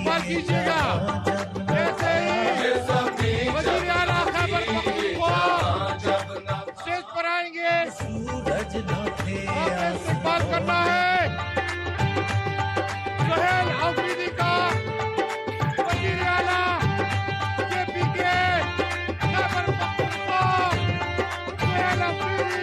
इस्तेमाल कीजिएगा। जैसे ही वज़ीर आला खैबर पख्तूनख्वा स्टेज पर आएंगे, आपने इस्तेमाल करना है सुहेल आफरीदी का, वज़ीर आला JPK खैबर पख्तूनख्वा सुहेल आफरीदी।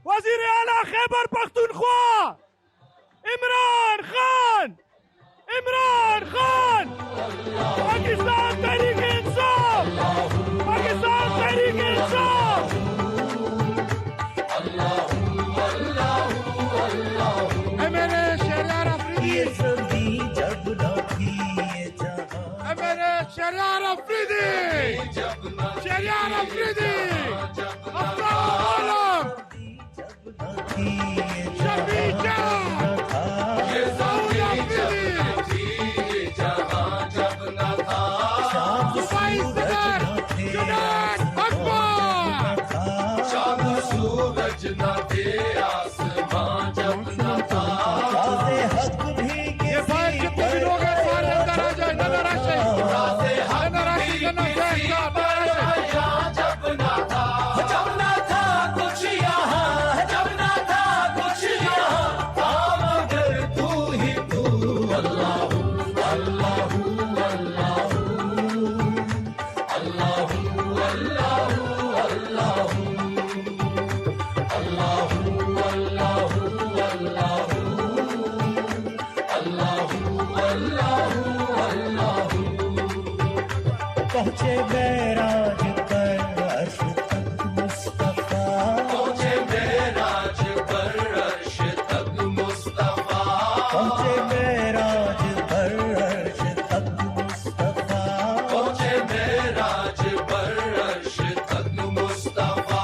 वज़ीर आला खैबर पख्तूनख्वा इमरान खान पाकिस्तान तहरीक इंसाफ, पाकिस्तान तहरीक इंसाफ। मेरे शहरियार अफरीदी, मेरे शहरियार अफरीदी, शहरियार अफरीदी, सूरज न थे आसमां जब न था। ये भाई जितने भी लोग हैं सारे अंदर आ जाए, नजर आशे जब न था, जब न था कुछ यहाँ, जब न था कुछ यहाँ, था मगर तू ही तू। अल्लाहू अल्लाहू अल्लाहू अल्लाहू अल्लाहू अल्लाहू पहुँचे मेराज पर अर्श तक मुस्तफा, पहुँचे मेराज पर अर्श तक मुस्तफा, पहुँचे मेराज पर अर्श तक मुस्तफा, पहुँचे मेराज पर अर्श तक मुस्तफा।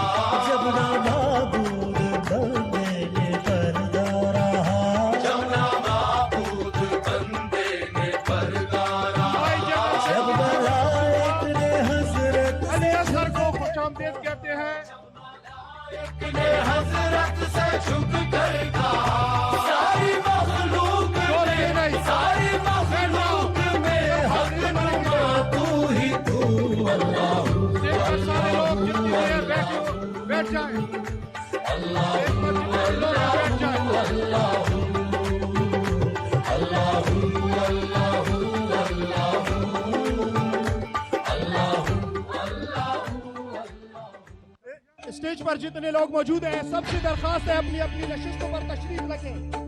जब ना माबूद बंदे ने पर्दा रहा, जब ना माबूद बंदे ने पर्दा रहा, जब मलाइक ने हजरत सर को खुशामदीद कहते हैं, ने हजरत से झुक कर कहा, सारी मखलूक में, सारी मखलूक में हक नुमा तू ही तू। अल्लाहू सारे लोग जितने हैं बैठ जाए, अल्लाहू अल्लाहू अल्लाहू अल्लाहू अल्लाहू अल्लाहू अल्लाहू अल्लाहू। स्टेज पर जितने लोग मौजूद हैं सबसे दरखास्त है अपनी अपनी नशिस्तों पर तशरीफ रखें।